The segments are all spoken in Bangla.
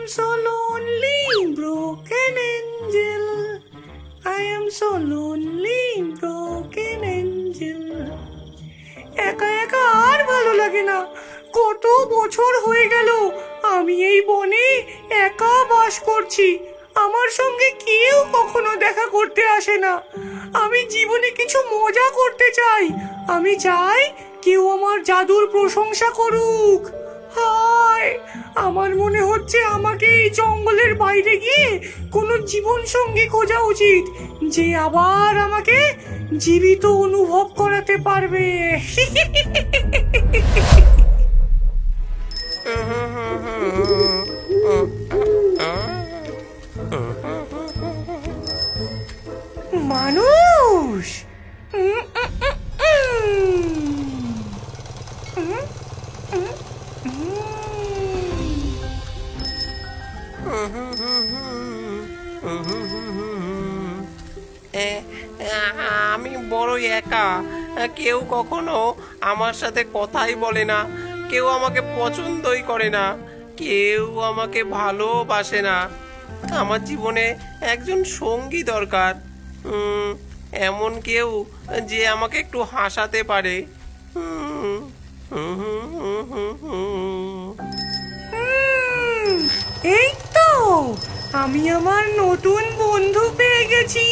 so lonely, broken angel. I am so lonely, broken angel. একা একা আর ভালো লাগে না। কত বছর হয়ে গেল আমি এই বনে একা বাস করছি। আমার সঙ্গে কেউ কখনো দেখা করতে আসে না। আমি জীবনে কিছু মজা করতে চাই। আমি চাই কেউ আমার জাদুর প্রশংসা করুক। হায়, আমার মনে হচ্ছে আমাকে এই জঙ্গলের বাইরে গিয়ে কোনো জীবন সঙ্গী খোঁজা উচিত, যে আবার আমাকে জীবিত অনুভব করাতে পারবে। মানুষ, আমি বড়ই একা। কেউ কখনো আমার সাথে কথাই বলে না, কেউ আমাকে পছন্দই করে না, কেউ আমাকে ভালোবাসে না। আমার জীবনে একজন সঙ্গী দরকার, এমন কেউ যে আমাকে একটু হাসাতে পারে। এই তো আমি আমার নতুন বন্ধু পেয়ে গেছি।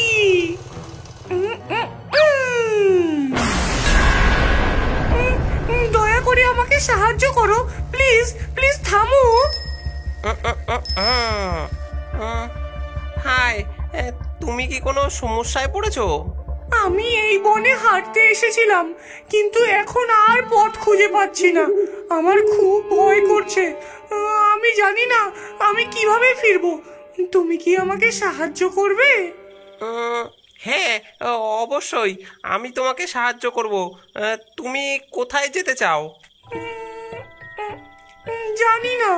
দয়া করে আমাকে সাহায্য করো, প্লিজ প্লিজ থামো। হাই, তুমি কি কোনো সমস্যায় পড়েছো? আমি এই বনে হাঁটতে এসেছিলাম, কিন্তু এখন আর পথ খুঁজে পাচ্ছি না। আমার খুব ভয় করছে। আমি জানি না আমি কিভাবে ফিরবো। তুমি কি আমাকে সাহায্য করবে? হ্যাঁ, অবশ্যই আমি তোমাকে সাহায্য করব। তুমি কোথায় যেতে চাও? জানি না।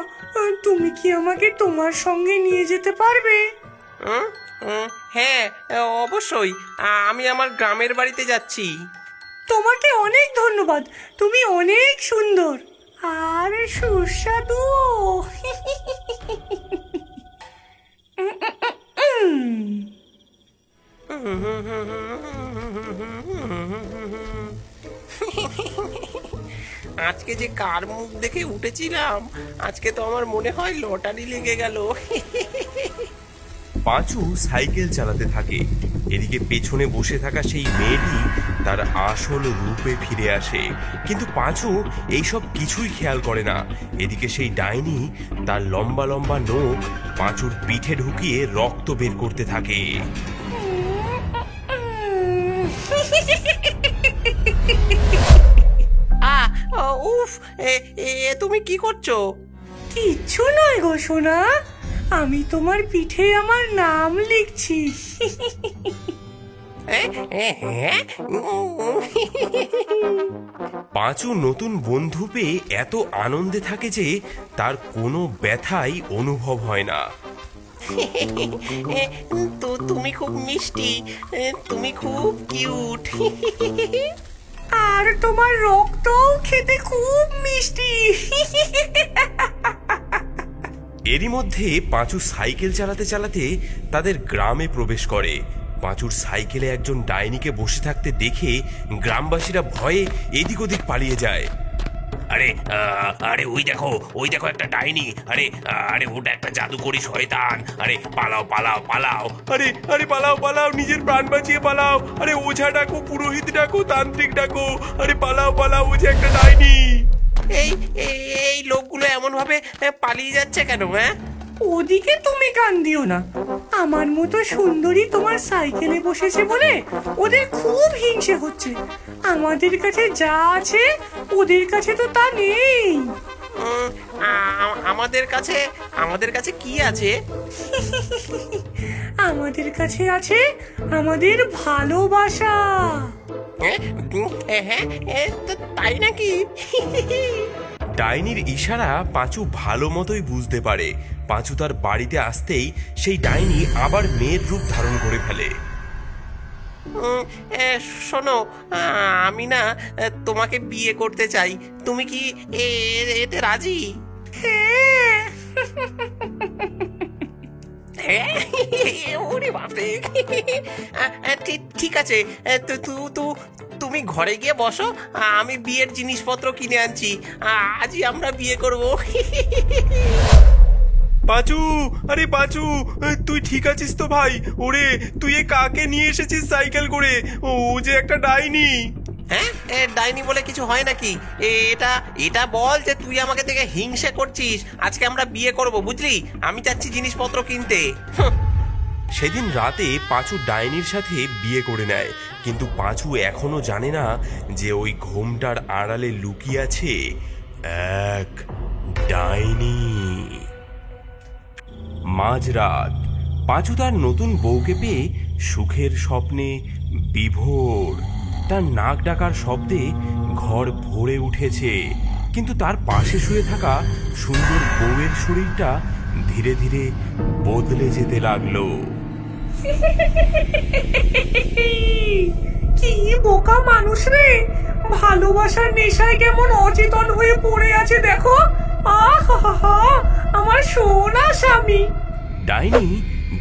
তুমি কি আমাকে তোমার সঙ্গে নিয়ে যেতে পারবে? হ্যাঁ, অবশ্যই। আমি আমার গ্রামের বাড়িতে যাচ্ছি। তোমাকে অনেক ধন্যবাদ। তুমি অনেক সুন্দর আর সুস্বাদু। আজকে যে কার মুখ দেখে উঠেছিলাম, আজকে তো আমার মনে হয় লটারি লেগে গেল। পাঁচু সাইকেল চালাতে থাকে। এদিকে পেছনে বসে থাকা সেই মেয়েটি তার আসল রূপে ফিরে আসে, কিন্তু পাঁচু এইসব কিছুই খেয়াল করে না। এদিকে সেই ডাইনি তার লম্বা লম্বা নখ পাঁচুর পিঠে ঢুকিয়ে রক্ত বের করতে থাকে। উফ, তুমি কি করছো? কিচ্ছু নয় গো সোনা, আমি তোমার পিঠে আমার নাম লিখছি। পাঁচু নতুন বন্ধু পেয়ে এত আনন্দে থাকে যে তার কোনো ব্যথাই অনুভব হয় না। তো তুমি খুব মিষ্টি, তুমি খুব কিউট। আর তোমার রক্ত খেতে খুব মিষ্টি। এরই মধ্যে পাঁচু সাইকেল চালাতে চালাতে তাদের গ্রামে প্রবেশ করে। পাঁচুর সাইকেলে একজন ডাইনিকে বসে থাকতে দেখে গ্রামবাসীরা ভয়ে এদিক ওদিক পালিয়ে যায়। আরে আরে ওই দেখো একটা ডাইনি। আরে আরে ওটা একটা জাদুকরি শয়তান। আরে পালাও পালাও পালাও। আরে আরে পালাও পালাও, নিজের প্রাণ বাঁচিয়ে পালাও। আরে ওঝা ডাকো, পুরোহিত ডাকো, তান্ত্রিক ডাকো। আরে পালাও পালাও, ও যে একটা ডাইনি। এই এই লোকগুলো এমন ভাবে পালিয়ে যাচ্ছে কেন? ওদিকে তুমি কান দিও না। আমার মতো সুন্দরী তোমার সাইকেলে বসেছে বলে ওদের খুব হিংসে হচ্ছে। আমাদের কাছে যা আছে ওদের কাছে তো তা নেই। আমাদের কাছে কি আছে? আমাদের কাছে আছে আমাদের ভালোবাসা। তাই নাকি? ডাইনির ইশারা পাঁচু ভালো মতোই বুঝতে পারে। পাঁচু তার বাড়িতে আসতেই সেই ডাইনি আবার মেয়ের রূপ ধারণ করে ফেলে। শোনো, আমি না তোমাকে বিয়ে করতে চাই। তুমি কি এতে রাজি? হ্যাঁ। ওরে বাপরে। ঠিক আছে, তুমি ঘরে গিয়ে বসো, আমি বিয়ের জিনিসপত্র কিনে আনছি, আজই আমরা বিয়ে করব। পাঁচু, আরে পাঁচু, তুই ঠিক আছিস তো ভাই? ওরে, তুই এ কাকে নিয়ে এসেছিস সাইকেল করে? ও যে একটা ডাইনি। হ্যাঁ, ডাইনি বলে কিছু হয় নাকি? এটা বল যে তুই আমাকে থেকে হিংসে করছিস। আজকে আমরা বিয়ে করব, বুঝলি? আমি চাচ্ছি জিনিসপত্র কিনতে। সেদিন রাতে পাঁচু ডাইনির সাথে বিয়ে করে নেয়, কিন্তু পাঁচু এখনো জানে না যে ওই ঘোমটার আড়ালে লুকিয়ে আছে এক ডাইনি। মাঝরাত, পাঁচু তার নতুন বউকে পেয়ে সুখের স্বপ্নে বিভোর। তার নাক ডাকার শব্দে ঘর ভরে উঠেছে, কিন্তু তার পাশে শুয়ে থাকা সুন্দর বউয়ের শরীরটা ধীরে ধীরে বদলে যেতে লাগলো। কি বোকা মানুষ রে, ভালোবাসার নেশায় কেমন অচেতন হয়ে পড়ে আছে দেখো। আহা, আমার সোনা স্বামী। ডাইনি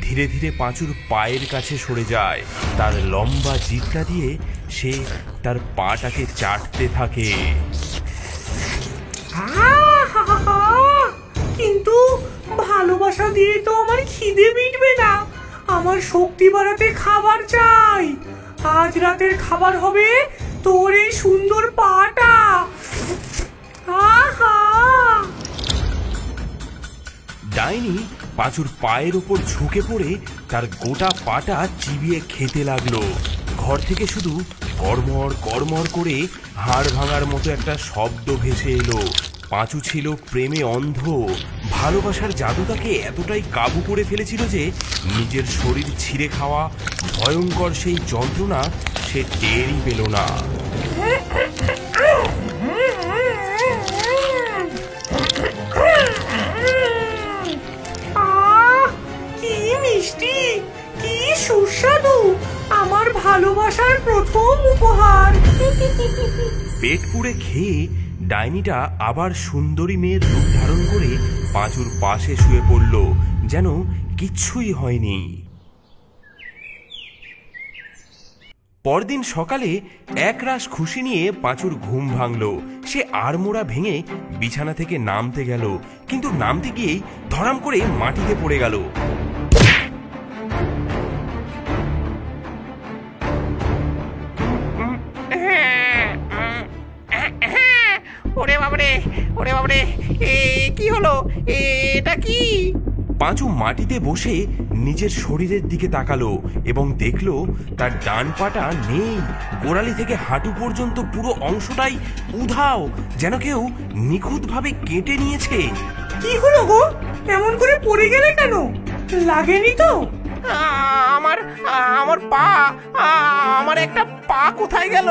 ধীরে ধীরে পাঁচুর পায়ের কাছে সরে যায়। তার লম্বা জিভটা দিয়ে সে তার পাটাকে চাটতে থাকে। কিন্তু ভালোবাসা দিয়ে তো আমার খিদে মিটবে না, আমার শক্তি বাড়াতে খাবার চাই। আজ রাতের খাবার হবে তোর এই সুন্দর পাটা। আহা! ডাইনি পাঁচুর পায়ের ওপর ঝুঁকে পড়ে তার গোটা পাটা চিবিয়ে খেতে লাগলো। ঘর থেকে শুধু কড়মড় কড়মড় করে হাড় ভাঙার মতো একটা শব্দ ভেসে এলো। পাঁচু ছিল প্রেমে অন্ধ। ভালোবাসার জাদু তাকে এতটাই কাবু করে ফেলেছিল যে নিজের শরীর ছিঁড়ে খাওয়া ভয়ঙ্কর সেই যন্ত্রণা সে টেরই পেল না। কি মিষ্টি, কি সুস্বাদু, আমার ভালোবাসার প্রথম উপহার। পেট পুড়ে খেয়ে ডাইনিটা আবার সুন্দরী মেয়ের রূপ ধারণ করে পাঁচুর পাশে শুয়ে পড়ল, যেন কিচ্ছুই হয়নি। পরদিন সকালে একরাশ খুশি নিয়ে পাঁচুর ঘুম ভাঙল। সে আড়মোড়া ভেঙে বিছানা থেকে নামতে গেল, কিন্তু নামতে গিয়েই ধরাম করে মাটিতে পড়ে গেল। ওরে বাবরে, কি হলো? এটা কি? পাঁচু মাটিতে বসে নিজের শরীরের দিকে তাকালো এবং দেখলো তার ডান পাটা নেই। গোড়ালি থেকে হাঁটু পর্যন্ত পুরো অংশটাই উধাও, যেন কেউ নিখুঁতভাবে কেটে নিয়েছে। কি হলো গো, এমন করে পড়ে গেলে কেন? লাগেনি তো? আমার পা, আমার একটা পা কোথায় গেল?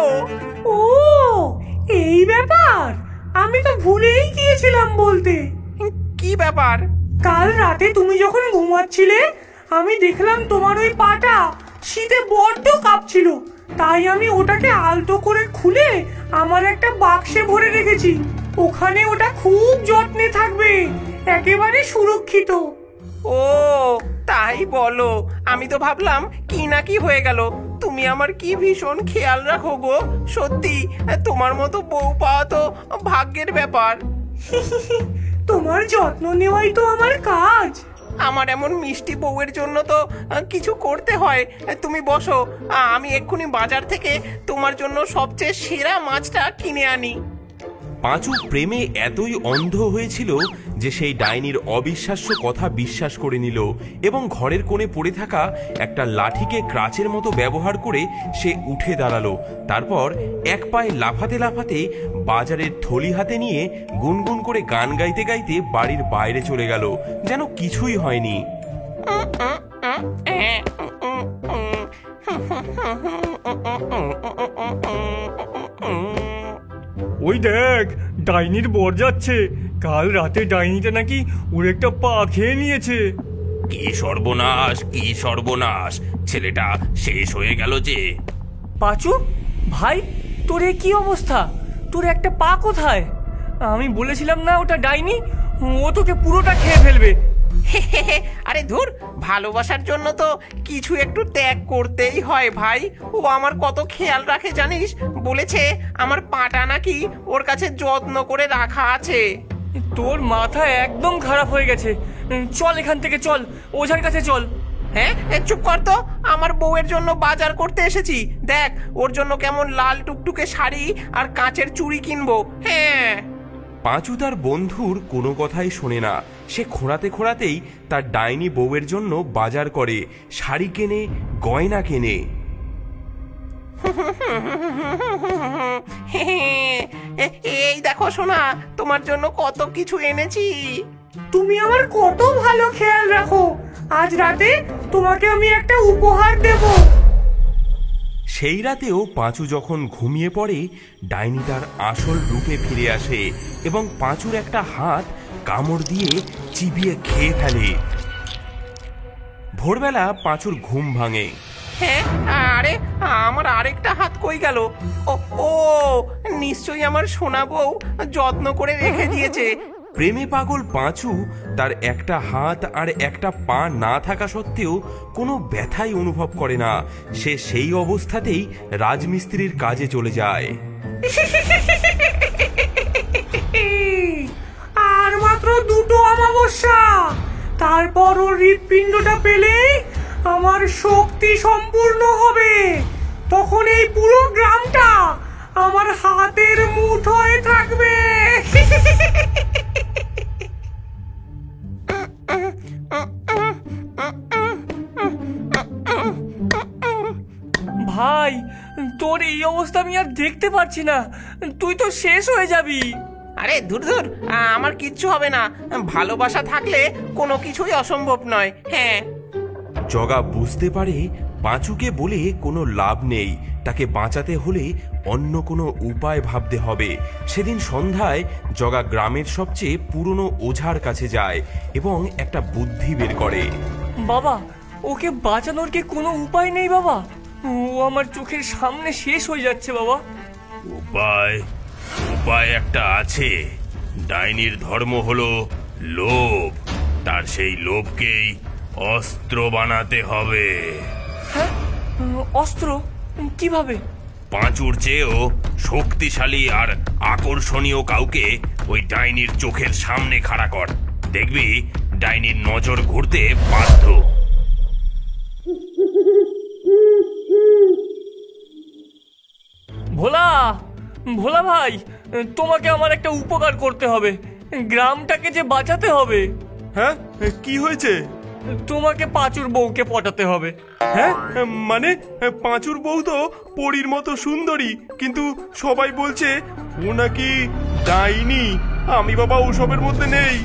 ও, এই ব্যাপার। আমি তো ভুলেই গিয়েছিলাম বলতে। কি ব্যাপার? কাল রাতে তুমি যখন ঘুমাচ্ছিলে, আমি দেখলাম তোমার ওই পাটা শীতে বড্ড কাঁপছিল। তাই আমি ওটাকে আলতো করে খুলে আমার একটা বাক্সে ভরে রেখেছি। ওখানে ওটা খুব যত্নে থাকবে, একেবারে সুরক্ষিত। ও তাই বলো, আমি তো ভাবলাম কি না কি হয়ে গেল। তুমি আমার কি ভীষণ খেয়াল রাখো গো। সত্যি, তোমার মতো বউ পাওয়া তো ভাগ্যের ব্যাপার। তোমার যত্ন নেওয়াই তো আমার কাজ। আমার এমন মিষ্টি বউয়ের জন্য তো কিছু করতে হয়। তুমি বসো, আমি এক্ষুনি বাজার থেকে তোমার জন্য সবচেয়ে সেরা মাছটা কিনে আনি। পাঁচু প্রেমে এতই অন্ধ হয়েছিল যে সেই ডাইনির অবিশ্বাস্য কথা বিশ্বাস করে নিল এবং ঘরের কোণে পড়ে থাকা একটা লাঠিকে ক্রাচের মতো ব্যবহার করে সে উঠে দাঁড়ালো। তারপর এক পায়ে লাফাতে লাফাতে বাজারের থলি হাতে নিয়ে গুনগুন করে গান গাইতে গাইতে বাড়ির বাইরে চলে গেল, যেন কিছুই হয়নি। ওই দেখ, ডাইনির বর যাচ্ছে। কাল রাতে ডাইনিটা নাকি ওর একটা পা খেয়ে নিয়েছে। কি সর্বনাশ, কি সর্বনাশ! ছেলেটা শেষ হয়ে গেল যে। পাঁচু ভাই, তোর এ কি অবস্থা? তোর একটা পা কোথায়? আমি বলেছিলাম না ওটা ডাইনি, ও তোকে পুরোটা খেয়ে ফেলবে। আরে ধুর, ভালোবাসার জন্য তো কিছু একটু ত্যাগ করতেই হয় ভাই। ও আমার কত খেয়াল রাখে জানিস, বলেছে আমার পাটা নাকি ওর কাছে যত্ন করে রাখা আছে। তোর মাথা একদম খারাপ হয়ে গেছে। চল এখান থেকে, চল ওঝার কাছে চল। হ্যাঁ, চুপ কর তো, আমার বউয়ের জন্য বাজার করতে এসেছি। দেখ ওর জন্য কেমন লাল টুকটুকে শাড়ি আর কাঁচের চুড়ি কিনবো। হ্যাঁ। পাঁচু তার বন্ধুর কোনো কথাই শোনে না। সে খোঁড়াতে খোঁড়াতেই তার ডাইনি বউয়ের জন্য বাজার করে, শাড়ি কেনে, গয়না কেনে। এই দেখো সোনা, তোমার জন্য কত কিছু এনেছি। তুমি আমার কত ভালো খেয়াল রাখো। আজ রাতে তোমাকে আমি একটা উপহার দেব। সেই রাতেও পাঁচু যখন ঘুমিয়ে পড়ে, ডাইনি তার আসল রূপে ফিরে আসে এবং পাঁচুর একটা হাত কামড় দিয়ে চিবিয়ে খেয়ে ফেলে। ভোরবেলা পাঁচুর ঘুম ভাঙে। হ্যাঁ, আরে আমার আরেকটা হাত কই গেল? ও ও, নিশ্চয়ই আমার সোনা বউ যত্ন করে রেখে দিয়েছে। প্রেমে পাগল পাঁচু তার একটা হাত আর একটা পা না থাকা সত্ত্বেও কোনো ব্যথাই অনুভব করে না। সে সেই অবস্থাতেই রাজমিস্ত্রির কাজে চলে যায়। আর মাত্র 2টো অমাবস্যা, তারপর ওর হৃৎপিণ্ডটা পেলে আমার শক্তি সম্পূর্ণ হবে। তখন এই পুরো গ্রামটা আমার হাতের মুঠোয় থাকবে। ভাই, তোর এই অবস্থা আমি আর দেখতে পারছি না। তুই তো শেষ হয়ে যাবি। আরে ধুর ধুর, আমার কিচ্ছু হবে না। ভালোবাসা থাকলে কোনো কিছুই অসম্ভব নয়। হ্যাঁ। জগা বুঝতে পারে পাঁচুকে বলে কোনো লাভ নেই, তাকে বাঁচাতে হলে অন্য কোনো উপায় ভাবতে হবে। সেদিন সন্ধ্যায় জগা গ্রামের সবচেয়ে পুরনো ওঝার কাছে যায় এবং একটা বুদ্ধি বের করে। বাবা, ওকে বাঁচানোর কি কোনো উপায় নেই বাবা? ও আমার চোখের সামনে শেষ হয়ে যাচ্ছে বাবা। উপায় একটা আছে। ডাইনির ধর্ম হলো লোভ, তার সেই লোভকেই অস্ত্র বানাতে হবে। হ্যাঁ, অস্ত্র? কিভাবে? পাঁচুর চেয়েও শক্তিশালী আর আকর্ষণীয় কাউকে ওই ডাইনির চোখের সামনে খাড়া কর, দেখবি ডাইনির নজর ঘুরতে বাধ্য। ভোলা, ভোলা ভাই, তোমাকে আমার একটা উপকার করতে হবে। গ্রামটাকে যে বাঁচাতে হবে। হ্যাঁ, কি হয়েছে? তোমাকে পাঁচুর বউকে পটাতে হবে। হ্যাঁ, মানে পাঁচুর বউ তো পরীর মতো সুন্দরী, কিন্তু সবাই বলছে ও নাকি ডাইনি। আমি বাবা ওসবের মধ্যে নেই।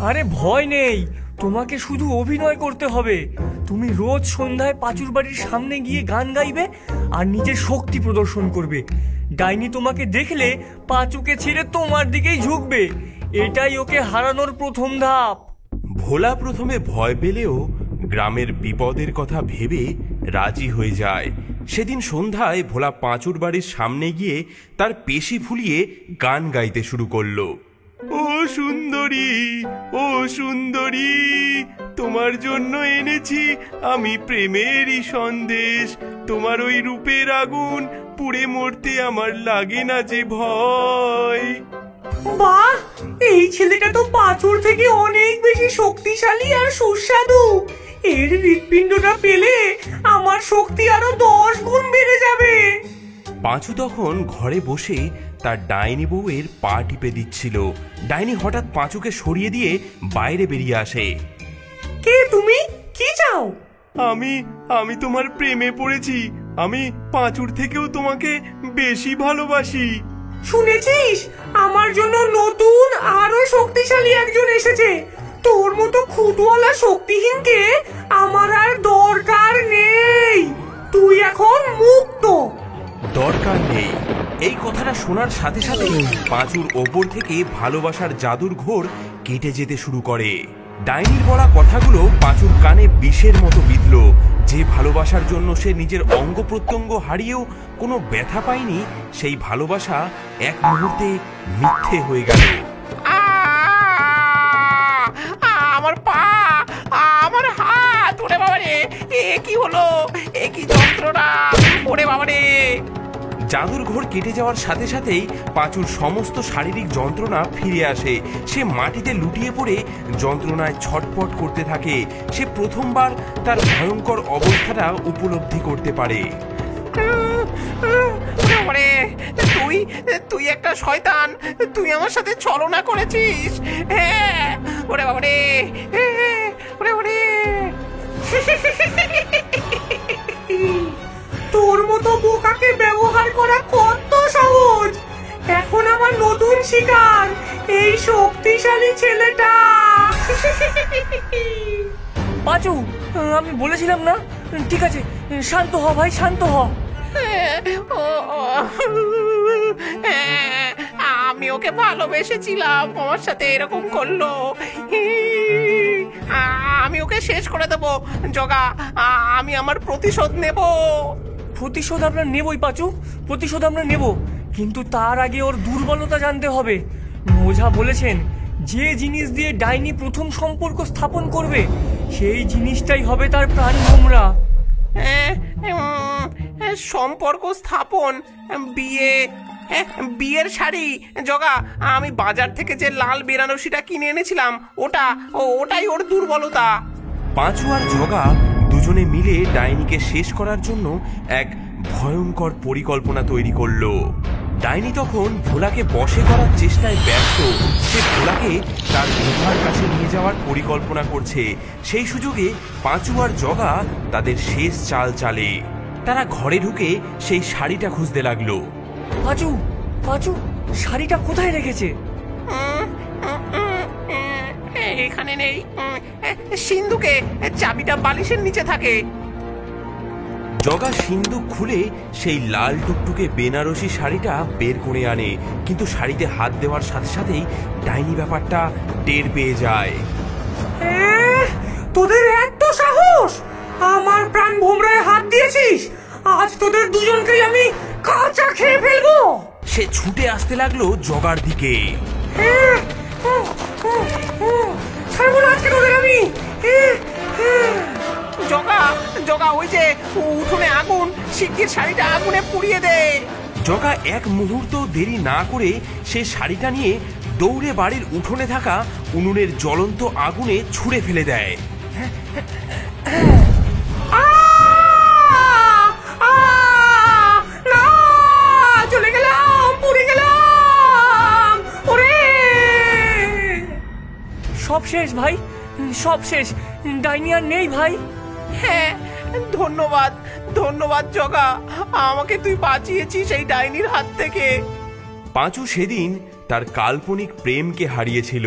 আরে ভয় নেই, তোমাকে শুধু অভিনয় করতে হবে। তুমি রোজ সন্ধ্যায় পাঁচুর বাড়ির সামনে গিয়ে গান গাইবে আর নিজের শক্তি প্রদর্শন করবে। ডাইনি তোমাকে দেখলে পাঁচুকে ছেড়ে তোমার দিকেই ঝুঁকবে। এটাই ওকে হারানোর প্রথম ধাপ। ভোলা প্রথমে ভয় পেলেও গ্রামের বিপদের কথা ভেবে রাজি হয়ে যায়। সেদিন সন্ধ্যায় ভোলা পাঁচুর বাড়ির সামনে গিয়ে তার পেশি ফুলিয়ে গান গাইতে শুরু করলো। ও সুন্দরী, ও সুন্দরী, তোমার জন্য এনেছি আমি প্রেমেরই সন্দেশ। তোমার ওই রূপের আগুন পুড়ে মরতে আমার লাগে না যে ভয়। বাহ, এই ছেলেটা তো পাঁচুর থেকে অনেক বেশি শক্তিশালী আর সুস্বাদু। এর হৃৎপিণ্ডটা পেলে আমার শক্তি আরো 10 গুণ বেড়ে যাবে। পাঁচু তখন ঘরে বসে তার ডাইনি বউয়ের পা টিপে দিচ্ছিল। ডাইনি হঠাৎ পাঁচুকে সরিয়ে দিয়ে বাইরে বেরিয়ে আসে। কে তুমি? কি চাও? আমি তোমার প্রেমে পড়েছি। আমি পাঁচুর থেকেও তোমাকে বেশি ভালোবাসি। শুনেছিস, আমার জন্য নতুন আরো শক্তিশালী একজন এসেছে। তোর মতো খুঁতওয়ালা শক্তিহীনকে আমার আর দরকার নেই। তুই এখন মুক্ত। দরকার নেই, এই কথাটা শোনার সাথে সাথে পাঁচুর ওপর থেকে ভালোবাসার জাদুর ঘোর কেটে যেতে শুরু করে। ডাইনির বলা কথাগুলো পাঁচুর কানে বিষের মতো বিঁধল। যে ভালোবাসার জন্য সে নিজের অঙ্গ প্রত্যঙ্গ হারিয়েও কোনো ব্যথা পায়নি, সেই ভালোবাসা এক মুহূর্তে মিথ্যে হয়ে গেল। আমার পা! কি হলো? এ কি যন্ত্রণা! ওরে বাবারে! জাদুর ঘোর কেটে যাওয়ার সাথে সাথেই পাঁচুর সমস্ত শারীরিক যন্ত্রণা ফিরে আসে। সে মাটিতে লুটিয়ে পড়ে যন্ত্রণায় ছটপট করতে থাকে। সে প্রথমবার তার ভয়ঙ্কর অবস্থাটা উপলব্ধি করতে পারে। তুই তুই একটা শয়তান! তুই আমার সাথে ছলনা করেছিস! হ্যাঁ, ওরে বাবারে! ওরে বাবারে! তোর মতো বোকাকে ব্যবহার করা কত সহজ! এখন আমার নতুন শিকার এই শক্তিশালী ছেলেটা। পাঁচু, আমি বলেছিলাম না? ঠিক আছে, শান্ত হ ভাই, শান্ত হ। আমি ওকে ভালোবেসেছিলাম, আমার সাথে এরকম করলো। আমি ওকে শেষ করে দেবো জগা। আমি আমার প্রতিশোধ নেব। প্রতিশোধ আমরা নেবই পাঁচু, প্রতিশোধ আমরা নেব, কিন্তু তার আগে ওর দুর্বলতা জানতে হবে। ওঝা বলেছেন যে জিনিস দিয়ে ডাইনি প্রথম সম্পর্ক স্থাপন করবে সেই জিনিসটাই হবে তার প্রাণ ভোমরা। সম্পর্ক স্থাপন? বিয়ে? বিয়ের শাড়ি জগা, আমি বাজার থেকে যে লাল বেনারসিটা কিনে এনেছিলাম ওটাই ওর দুর্বলতা। পাঁচু আর জগা দুজনে মিলে ডাইনিকে শেষ করার জন্য এক ভয়ঙ্কর পরিকল্পনা তৈরি করলো। ডাইনি তখন ভোলাকে বশে করার চেষ্টায় ব্যস্ত। সে ভোলাকে তার গুহার কাছে নিয়ে যাওয়ার পরিকল্পনা করছে। সেই সুযোগে পাঁচু আর জগা তাদের শেষ চাল চালে। তারা ঘরে ঢুকে সেই শাড়িটা খুঁজতে লাগলো। পাঁচু, পাঁচু, শাড়িটা কোথায় রেখেছে? এখানে নেই। সিন্ধুকে, চাবিটা বালিশের নিচে থাকে। জগা সিন্ধুক খুলে সেই লাল টুকটুকে বেনারসি শাড়িটা বের করে আনে, কিন্তু শাড়িতে হাত দেওয়ার সাথে সাথেই ডাইনি ব্যাপারটা টের পেয়ে যায়। তোদের এত সাহস! আমার প্রাণ ভোমরায় হাত দিয়েছিস! আজ তোদের দুজনকেই আমি কাঁচা খেয়ে ফেলবো। সে ছুটে আসতে লাগলো জগার দিকে। ছাড়বো না আজকে তোদের আমি। জগা, জগা, ওই যে উঠোনে আগুন, শিগগির শাড়িটা আগুনে পুড়িয়ে দে। জগা এক মুহূর্ত দেরি না করে সে শাড়িটা নিয়ে দৌড়ে বাড়ির উঠোনে থাকা উনুনের জ্বলন্ত আগুনে ছুঁড়ে ফেলে দেয়। চলে গেলাম, পুড়ে গেলাম। ওরে, সব শেষ ভাই, সব শেষ। ডাইনি আর নেই ভাই। হ্যাঁ, ধন্যবাদ, ধন্যবাদ জগা, আমাকে তুই বাঁচিয়েছিস এই ডাইনির হাত থেকে। পাঁচু সেদিন তার কাল্পনিক প্রেমকে হারিয়েছিল,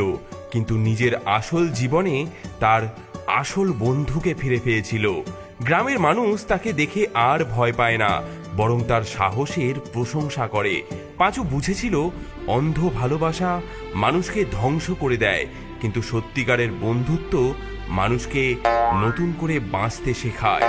কিন্তু নিজের আসল জীবনে তার আসল বন্ধুকে ফিরে পেয়েছিল। গ্রামের মানুষ তাকে দেখে আর ভয় পায় না, বরং তার সাহসের প্রশংসা করে। পাঁচু বুঝেছিল অন্ধ ভালোবাসা মানুষকে ধ্বংস করে দেয়, কিন্তু সত্যিকারের বন্ধুত্ব মানুষকে নতুন করে বাঁচতে শেখায়।